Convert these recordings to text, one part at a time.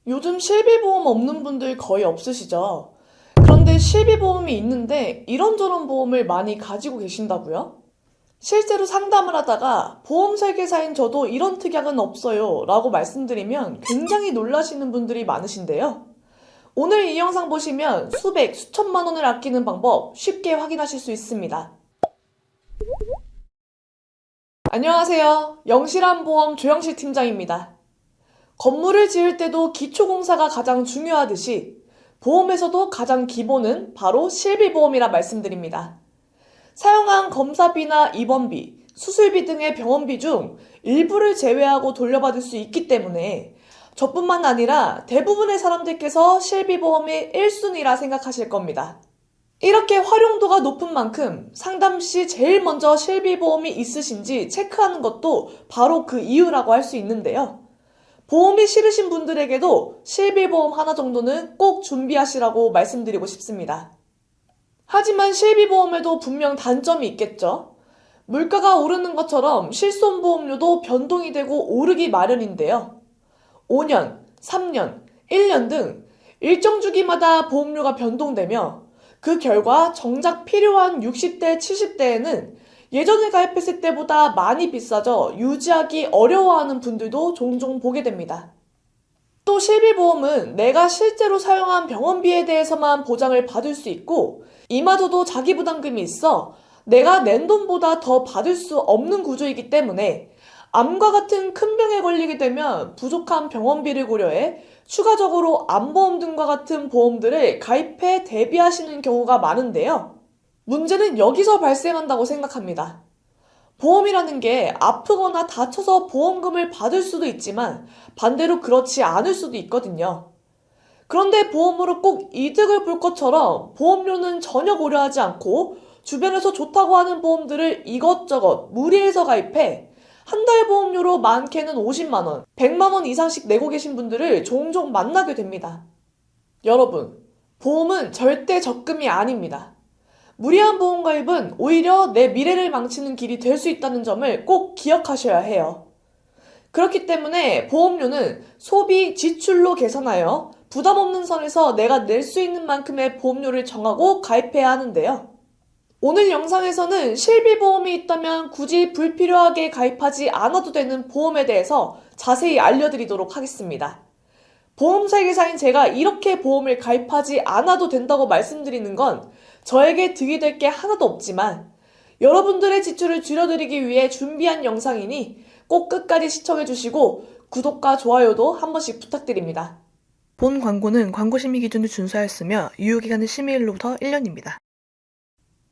요즘 실비보험 없는 분들 거의 없으시죠? 그런데 실비보험이 있는데 이런저런 보험을 많이 가지고 계신다고요? 실제로 상담을 하다가 보험 설계사인 저도 이런 특약은 없어요 라고 말씀드리면 굉장히 놀라시는 분들이 많으신데요. 오늘 이 영상 보시면 수백, 수천만 원을 아끼는 방법 쉽게 확인하실 수 있습니다. 안녕하세요. 영실한보험 조영실 팀장입니다. 건물을 지을 때도 기초공사가 가장 중요하듯이 보험에서도 가장 기본은 바로 실비보험이라 말씀드립니다. 사용한 검사비나 입원비, 수술비 등의 병원비 중 일부를 제외하고 돌려받을 수 있기 때문에 저뿐만 아니라 대부분의 사람들께서 실비보험이 1순위라 생각하실 겁니다. 이렇게 활용도가 높은 만큼 상담 시 제일 먼저 실비보험이 있으신지 체크하는 것도 바로 그 이유라고 할 수 있는데요. 보험이 싫으신 분들에게도 실비보험 하나 정도는 꼭 준비하시라고 말씀드리고 싶습니다. 하지만 실비보험에도 분명 단점이 있겠죠. 물가가 오르는 것처럼 실손보험료도 변동이 되고 오르기 마련인데요. 5년, 3년, 1년 등 일정 주기마다 보험료가 변동되며 그 결과 정작 필요한 60대, 70대에는 예전에 가입했을 때보다 많이 비싸져 유지하기 어려워하는 분들도 종종 보게 됩니다. 또 실비보험은 내가 실제로 사용한 병원비에 대해서만 보장을 받을 수 있고 이마저도 자기부담금이 있어 내가 낸 돈보다 더 받을 수 없는 구조이기 때문에 암과 같은 큰 병에 걸리게 되면 부족한 병원비를 고려해 추가적으로 암보험 등과 같은 보험들을 가입해 대비하시는 경우가 많은데요. 문제는 여기서 발생한다고 생각합니다. 보험이라는 게 아프거나 다쳐서 보험금을 받을 수도 있지만 반대로 그렇지 않을 수도 있거든요. 그런데 보험으로 꼭 이득을 볼 것처럼 보험료는 전혀 고려하지 않고 주변에서 좋다고 하는 보험들을 이것저것 무리해서 가입해 한 달 보험료로 많게는 50만 원, 100만 원 이상씩 내고 계신 분들을 종종 만나게 됩니다. 여러분, 보험은 절대 적금이 아닙니다. 무리한 보험 가입은 오히려 내 미래를 망치는 길이 될 수 있다는 점을 꼭 기억하셔야 해요. 그렇기 때문에 보험료는 소비, 지출로 계산하여 부담 없는 선에서 내가 낼 수 있는 만큼의 보험료를 정하고 가입해야 하는데요. 오늘 영상에서는 실비보험이 있다면 굳이 불필요하게 가입하지 않아도 되는 보험에 대해서 자세히 알려드리도록 하겠습니다. 보험 설계사인 제가 이렇게 보험을 가입하지 않아도 된다고 말씀드리는 건 저에게 득이 될 게 하나도 없지만 여러분들의 지출을 줄여드리기 위해 준비한 영상이니 꼭 끝까지 시청해주시고 구독과 좋아요도 한 번씩 부탁드립니다. 본 광고는 광고 심의 기준을 준수하였으며 유효기간은 심의일로부터 1년입니다.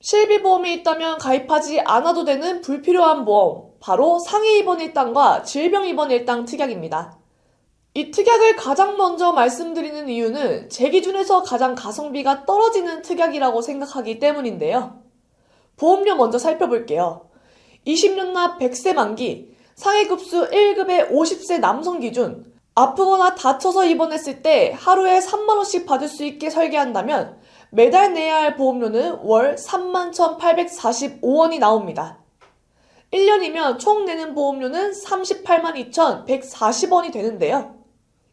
실비보험이 있다면 가입하지 않아도 되는 불필요한 보험, 바로 상해 입원 일당과 질병 입원 일당 특약입니다. 이 특약을 가장 먼저 말씀드리는 이유는 제 기준에서 가장 가성비가 떨어지는 특약이라고 생각하기 때문인데요. 보험료 먼저 살펴볼게요. 20년 납 100세 만기, 상해급수 1급의 50세 남성 기준, 아프거나 다쳐서 입원했을 때 하루에 3만원씩 받을 수 있게 설계한다면 매달 내야 할 보험료는 월 31,845원이 나옵니다. 1년이면 총 내는 보험료는 38만 2,140원이 되는데요.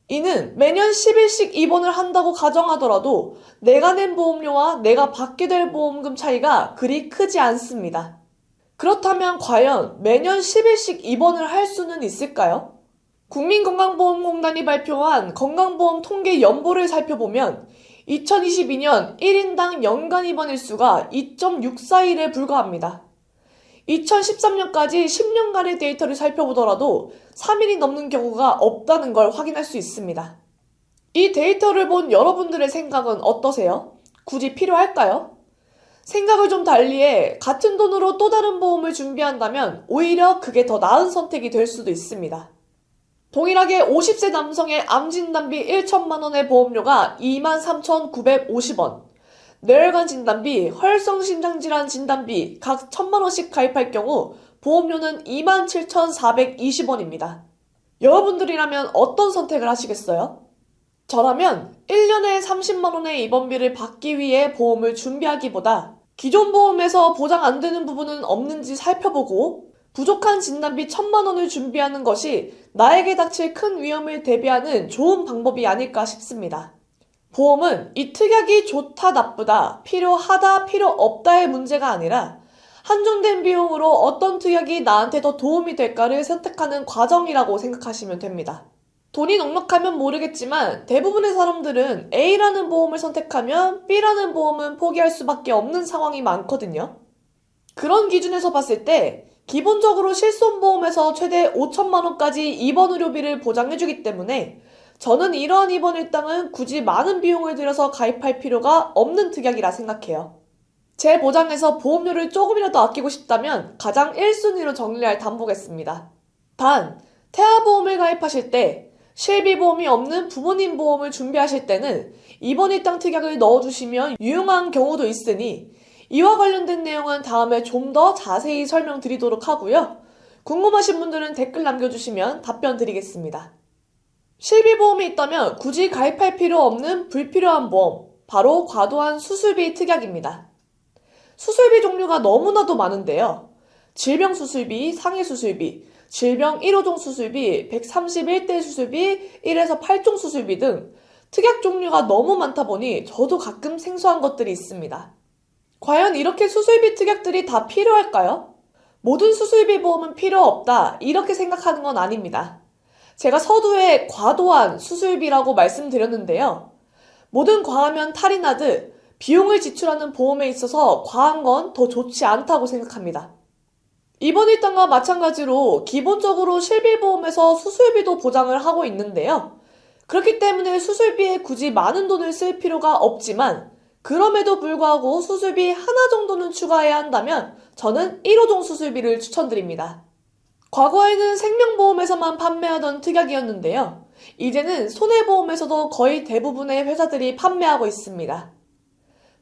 이는 매년 10일씩 입원을 한다고 가정하더라도 내가 낸 보험료와 내가 받게 될 보험금 차이가 그리 크지 않습니다. 그렇다면 과연 매년 10일씩 입원을 할 수는 있을까요? 국민건강보험공단이 발표한 건강보험 통계 연보를 살펴보면 2022년 1인당 연간 입원 일수가 2.64일에 불과합니다. 2013년까지 10년간의 데이터를 살펴보더라도 3일이 넘는 경우가 없다는 걸 확인할 수 있습니다. 이 데이터를 본 여러분들의 생각은 어떠세요? 굳이 필요할까요? 생각을 좀 달리해 같은 돈으로 또 다른 보험을 준비한다면 오히려 그게 더 나은 선택이 될 수도 있습니다. 동일하게 50세 남성의 암진단비 1천만 원의 보험료가 23,950원, 뇌혈관 진단비, 혈성심장질환 진단비 각 1,000만 원씩 가입할 경우 보험료는 27,420원입니다. 여러분들이라면 어떤 선택을 하시겠어요? 저라면 1년에 30만 원의 입원비를 받기 위해 보험을 준비하기보다 기존 보험에서 보장 안 되는 부분은 없는지 살펴보고 부족한 진단비 1,000만 원을 준비하는 것이 나에게 닥칠 큰 위험을 대비하는 좋은 방법이 아닐까 싶습니다. 보험은 이 특약이 좋다, 나쁘다, 필요하다, 필요 없다의 문제가 아니라 한정된 비용으로 어떤 특약이 나한테 더 도움이 될까를 선택하는 과정이라고 생각하시면 됩니다. 돈이 넉넉하면 모르겠지만 대부분의 사람들은 A라는 보험을 선택하면 B라는 보험은 포기할 수밖에 없는 상황이 많거든요. 그런 기준에서 봤을 때 기본적으로 실손보험에서 최대 5천만 원까지 입원 의료비를 보장해주기 때문에 저는 이러한 입원 일당은 굳이 많은 비용을 들여서 가입할 필요가 없는 특약이라 생각해요. 제 보장에서 보험료를 조금이라도 아끼고 싶다면 가장 1순위로 정리할 담보겠습니다. 단, 태아보험을 가입하실 때 실비보험이 없는 부모님 보험을 준비하실 때는 입원 일당 특약을 넣어주시면 유용한 경우도 있으니 이와 관련된 내용은 다음에 좀 더 자세히 설명드리도록 하고요. 궁금하신 분들은 댓글 남겨주시면 답변 드리겠습니다. 실비보험이 있다면 굳이 가입할 필요 없는 불필요한 보험, 바로 과도한 수술비 특약입니다. 수술비 종류가 너무나도 많은데요. 질병수술비, 상해수술비, 질병 1호종 수술비, 131대 수술비, 1에서 8종 수술비 등 특약 종류가 너무 많다 보니 저도 가끔 생소한 것들이 있습니다. 과연 이렇게 수술비 특약들이 다 필요할까요? 모든 수술비 보험은 필요 없다, 이렇게 생각하는 건 아닙니다. 제가 서두에 과도한 수술비라고 말씀드렸는데요. 뭐든 과하면 탈이 나듯 비용을 지출하는 보험에 있어서 과한 건 더 좋지 않다고 생각합니다. 입원 일당과 마찬가지로 기본적으로 실비보험에서 수술비도 보장을 하고 있는데요. 그렇기 때문에 수술비에 굳이 많은 돈을 쓸 필요가 없지만 그럼에도 불구하고 수술비 하나 정도는 추가해야 한다면 저는 1호종 수술비를 추천드립니다. 과거에는 생명보험에서만 판매하던 특약이었는데요. 이제는 손해보험에서도 거의 대부분의 회사들이 판매하고 있습니다.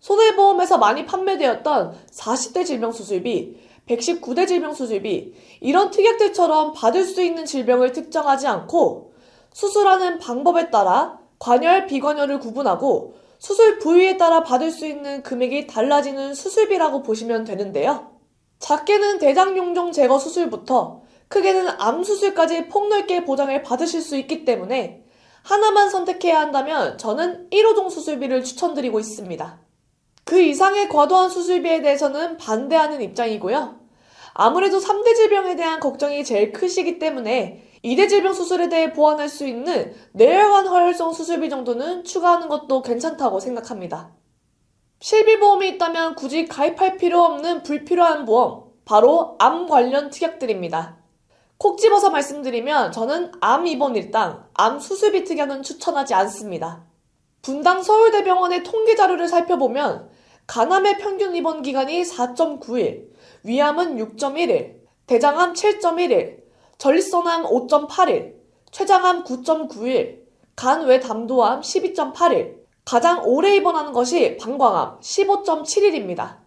손해보험에서 많이 판매되었던 40대 질병수술비, 119대 질병수술비, 이런 특약들처럼 받을 수 있는 질병을 특정하지 않고 수술하는 방법에 따라 관열, 비관열을 구분하고 수술 부위에 따라 받을 수 있는 금액이 달라지는 수술비라고 보시면 되는데요. 작게는 대장용종 제거 수술부터 크게는 암 수술까지 폭넓게 보장을 받으실 수 있기 때문에 하나만 선택해야 한다면 저는 1호종 수술비를 추천드리고 있습니다. 그 이상의 과도한 수술비에 대해서는 반대하는 입장이고요. 아무래도 3대 질병에 대한 걱정이 제일 크시기 때문에 2대 질병 수술에 대해 보완할 수 있는 뇌혈관 허혈성 수술비 정도는 추가하는 것도 괜찮다고 생각합니다. 실비보험이 있다면 굳이 가입할 필요 없는 불필요한 보험, 바로 암 관련 특약들입니다. 콕 집어서 말씀드리면 저는 암 입원 일당, 암 수술비 특약은 추천하지 않습니다. 분당 서울대병원의 통계 자료를 살펴보면 간암의 평균 입원 기간이 4.9일, 위암은 6.1일, 대장암 7.1일, 전립선암 5.8일, 췌장암 9.9일, 간외담도암 12.8일, 가장 오래 입원하는 것이 방광암 15.7일입니다.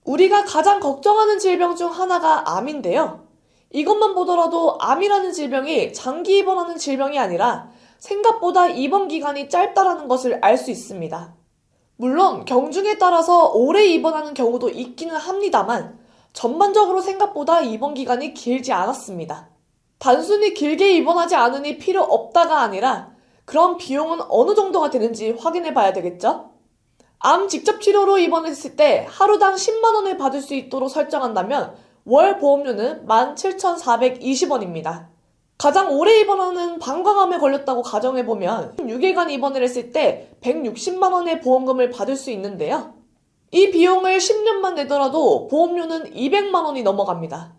우리가 가장 걱정하는 질병 중 하나가 암인데요. 이것만 보더라도 암이라는 질병이 장기 입원하는 질병이 아니라 생각보다 입원 기간이 짧다라는 것을 알 수 있습니다. 물론 경중에 따라서 오래 입원하는 경우도 있기는 합니다만 전반적으로 생각보다 입원 기간이 길지 않았습니다. 단순히 길게 입원하지 않으니 필요 없다가 아니라 그럼 비용은 어느 정도가 되는지 확인해 봐야 되겠죠? 암 직접 치료로 입원했을 때 하루당 10만 원을 받을 수 있도록 설정한다면 월 보험료는 17,420원입니다. 가장 오래 입원하는 방광암에 걸렸다고 가정해보면 6일간 입원을 했을 때 160만 원의 보험금을 받을 수 있는데요. 이 비용을 10년만 내더라도 보험료는 200만 원이 넘어갑니다.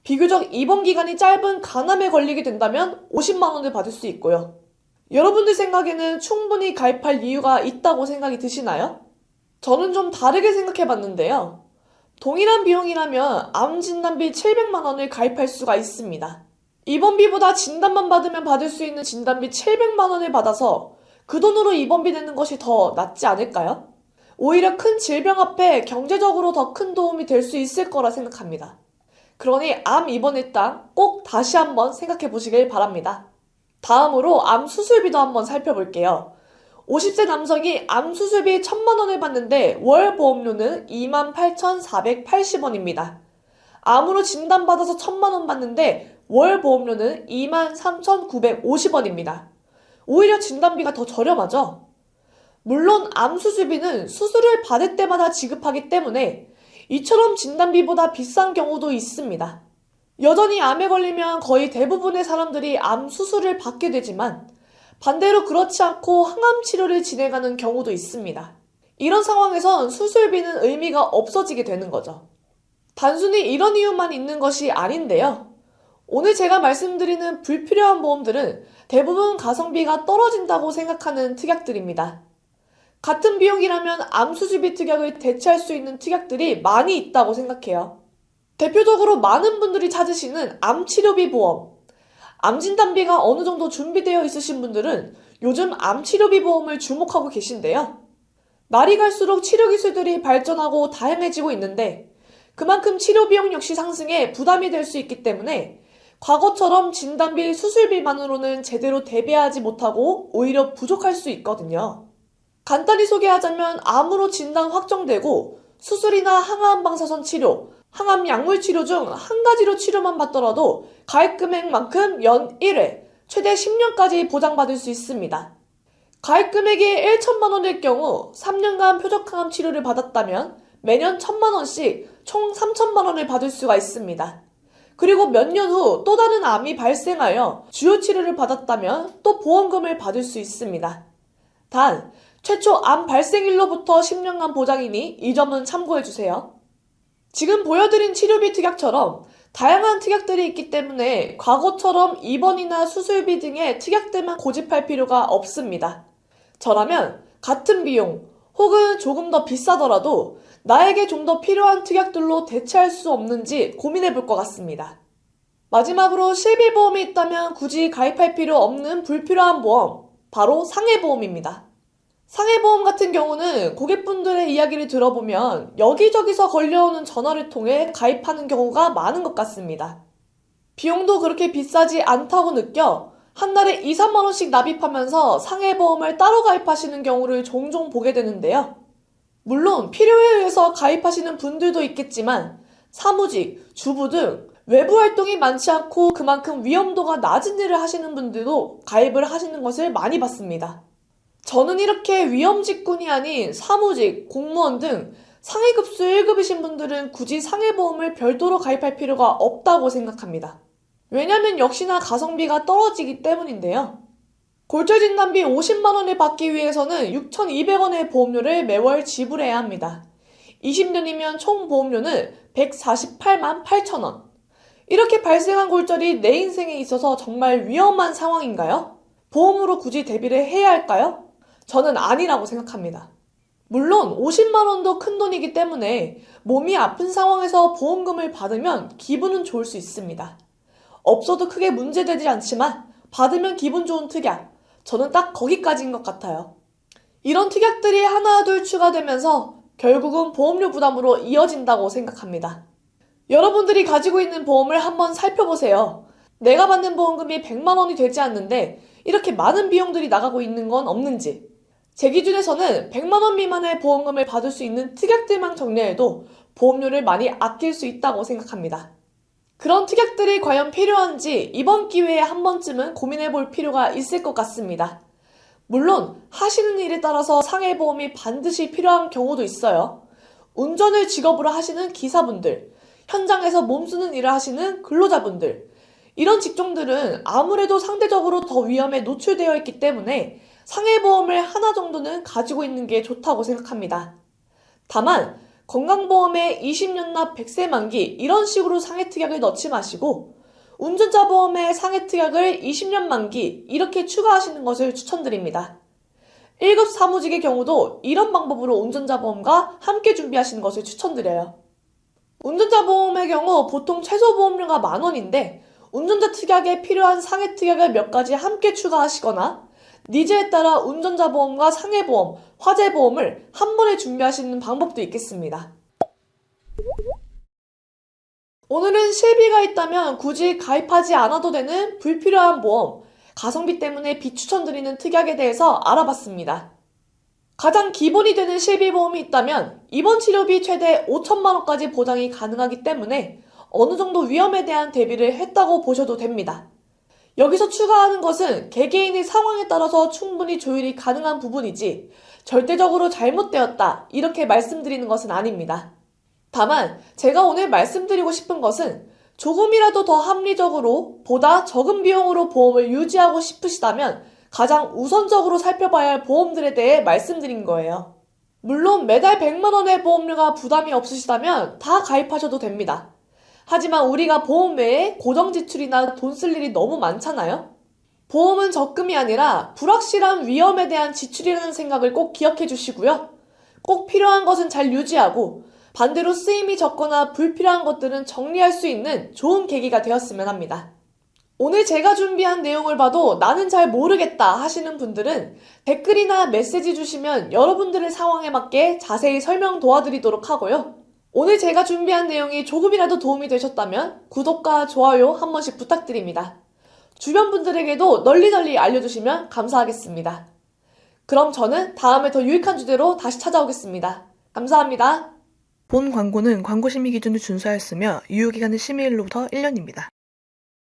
비교적 입원 기간이 짧은 간암에 걸리게 된다면 50만 원을 받을 수 있고요. 여러분들 생각에는 충분히 가입할 이유가 있다고 생각이 드시나요? 저는 좀 다르게 생각해봤는데요. 동일한 비용이라면 암 진단비 700만 원을 가입할 수가 있습니다. 입원비보다 진단만 받으면 받을 수 있는 진단비 700만 원을 받아서 그 돈으로 입원비 내는 것이 더 낫지 않을까요? 오히려 큰 질병 앞에 경제적으로 더 큰 도움이 될 수 있을 거라 생각합니다. 그러니 암 입원 일당 꼭 다시 한번 생각해 보시길 바랍니다. 다음으로 암 수술비도 한번 살펴볼게요. 50세 남성이 암 수술비 1,000만 원을 받는데 월 보험료는 28,480원입니다. 암으로 진단받아서 1,000만 원 받는데 월 보험료는 23,950원입니다. 오히려 진단비가 더 저렴하죠? 물론 암 수술비는 수술을 받을 때마다 지급하기 때문에 이처럼 진단비보다 비싼 경우도 있습니다. 여전히 암에 걸리면 거의 대부분의 사람들이 암 수술을 받게 되지만 반대로 그렇지 않고 항암 치료를 진행하는 경우도 있습니다. 이런 상황에선 수술비는 의미가 없어지게 되는 거죠. 단순히 이런 이유만 있는 것이 아닌데요. 오늘 제가 말씀드리는 불필요한 보험들은 대부분 가성비가 떨어진다고 생각하는 특약들입니다. 같은 비용이라면 암 수술비 특약을 대체할 수 있는 특약들이 많이 있다고 생각해요. 대표적으로 많은 분들이 찾으시는 암 치료비 보험. 암 진단비가 어느 정도 준비되어 있으신 분들은 요즘 암 치료비 보험을 주목하고 계신데요. 날이 갈수록 치료 기술들이 발전하고 다양해지고 있는데 그만큼 치료 비용 역시 상승에 부담이 될 수 있기 때문에 과거처럼 진단비, 수술비만으로는 제대로 대비하지 못하고 오히려 부족할 수 있거든요. 간단히 소개하자면 암으로 진단 확정되고 수술이나 항암 방사선 치료, 항암 약물 치료 중 한 가지로 치료만 받더라도 가입 금액만큼 연 1회, 최대 10년까지 보장받을 수 있습니다. 가입 금액이 1,000만 원일 경우 3년간 표적항암 치료를 받았다면 매년 1,000만 원씩 총 3,000만 원을 받을 수가 있습니다. 그리고 몇 년 후 또 다른 암이 발생하여 주요 치료를 받았다면 또 보험금을 받을 수 있습니다. 단, 최초 암 발생일로부터 10년간 보장이니 이 점은 참고해주세요. 지금 보여드린 치료비 특약처럼 다양한 특약들이 있기 때문에 과거처럼 입원이나 수술비 등의 특약들만 고집할 필요가 없습니다. 저라면 같은 비용 혹은 조금 더 비싸더라도 나에게 좀 더 필요한 특약들로 대체할 수 없는지 고민해 볼 것 같습니다. 마지막으로 실비보험이 있다면 굳이 가입할 필요 없는 불필요한 보험, 바로 상해보험입니다. 상해보험 같은 경우는 고객분들의 이야기를 들어보면 여기저기서 걸려오는 전화를 통해 가입하는 경우가 많은 것 같습니다. 비용도 그렇게 비싸지 않다고 느껴 한 달에 2, 3만 원씩 납입하면서 상해보험을 따로 가입하시는 경우를 종종 보게 되는데요. 물론 필요에 의해서 가입하시는 분들도 있겠지만 사무직, 주부 등 외부 활동이 많지 않고 그만큼 위험도가 낮은 일을 하시는 분들도 가입을 하시는 것을 많이 봤습니다. 저는 이렇게 위험직군이 아닌 사무직, 공무원 등 상위급수 1급이신 분들은 굳이 상해보험을 별도로 가입할 필요가 없다고 생각합니다. 왜냐면 역시나 가성비가 떨어지기 때문인데요. 골절진단비 50만 원을 받기 위해서는 6,200원의 보험료를 매월 지불해야 합니다. 20년이면 총 보험료는 148만 8천 원. 이렇게 발생한 골절이 내 인생에 있어서 정말 위험한 상황인가요? 보험으로 굳이 대비를 해야 할까요? 저는 아니라고 생각합니다. 물론 50만 원도 큰 돈이기 때문에 몸이 아픈 상황에서 보험금을 받으면 기분은 좋을 수 있습니다. 없어도 크게 문제되지 않지만 받으면 기분 좋은 특약, 저는 딱 거기까지인 것 같아요. 이런 특약들이 하나 둘 추가되면서 결국은 보험료 부담으로 이어진다고 생각합니다. 여러분들이 가지고 있는 보험을 한번 살펴보세요. 내가 받는 보험금이 100만 원이 되지 않는데 이렇게 많은 비용들이 나가고 있는 건 없는지, 제 기준에서는 100만 원 미만의 보험금을 받을 수 있는 특약들만 정리해도 보험료를 많이 아낄 수 있다고 생각합니다. 그런 특약들이 과연 필요한지 이번 기회에 한 번쯤은 고민해 볼 필요가 있을 것 같습니다. 물론 하시는 일에 따라서 상해보험이 반드시 필요한 경우도 있어요. 운전을 직업으로 하시는 기사분들, 현장에서 몸쓰는 일을 하시는 근로자분들, 이런 직종들은 아무래도 상대적으로 더 위험에 노출되어 있기 때문에 상해보험을 하나 정도는 가지고 있는 게 좋다고 생각합니다. 다만 건강보험에 20년 납 100세 만기 이런 식으로 상해특약을 넣지 마시고 운전자 보험에 상해특약을 20년 만기 이렇게 추가하시는 것을 추천드립니다. 1급 사무직의 경우도 이런 방법으로 운전자 보험과 함께 준비하시는 것을 추천드려요. 운전자 보험의 경우 보통 최소 보험료가 10,000원인데 운전자 특약에 필요한 상해특약을 몇 가지 함께 추가하시거나 니즈에 따라 운전자 보험과 상해보험, 화재보험을 한 번에 준비하시는 방법도 있겠습니다. 오늘은 실비가 있다면 굳이 가입하지 않아도 되는 불필요한 보험, 가성비 때문에 비추천드리는 특약에 대해서 알아봤습니다. 가장 기본이 되는 실비보험이 있다면 입원 치료비 최대 5천만 원까지 보장이 가능하기 때문에 어느 정도 위험에 대한 대비를 했다고 보셔도 됩니다. 여기서 추가하는 것은 개개인의 상황에 따라서 충분히 조율이 가능한 부분이지 절대적으로 잘못되었다 이렇게 말씀드리는 것은 아닙니다. 다만 제가 오늘 말씀드리고 싶은 것은 조금이라도 더 합리적으로 보다 적은 비용으로 보험을 유지하고 싶으시다면 가장 우선적으로 살펴봐야 할 보험들에 대해 말씀드린 거예요. 물론 매달 100만 원의 보험료가 부담이 없으시다면 다 가입하셔도 됩니다. 하지만 우리가 보험 외에 고정 지출이나 돈 쓸 일이 너무 많잖아요? 보험은 적금이 아니라 불확실한 위험에 대한 지출이라는 생각을 꼭 기억해 주시고요. 꼭 필요한 것은 잘 유지하고 반대로 쓰임이 적거나 불필요한 것들은 정리할 수 있는 좋은 계기가 되었으면 합니다. 오늘 제가 준비한 내용을 봐도 나는 잘 모르겠다 하시는 분들은 댓글이나 메시지 주시면 여러분들의 상황에 맞게 자세히 설명 도와드리도록 하고요. 오늘 제가 준비한 내용이 조금이라도 도움이 되셨다면 구독과 좋아요 한 번씩 부탁드립니다. 주변 분들에게도 널리 알려주시면 감사하겠습니다. 그럼 저는 다음에 더 유익한 주제로 다시 찾아오겠습니다. 감사합니다. 본 광고는 광고 심의 기준을 준수하였으며 유효기간은 심의일로부터 1년입니다.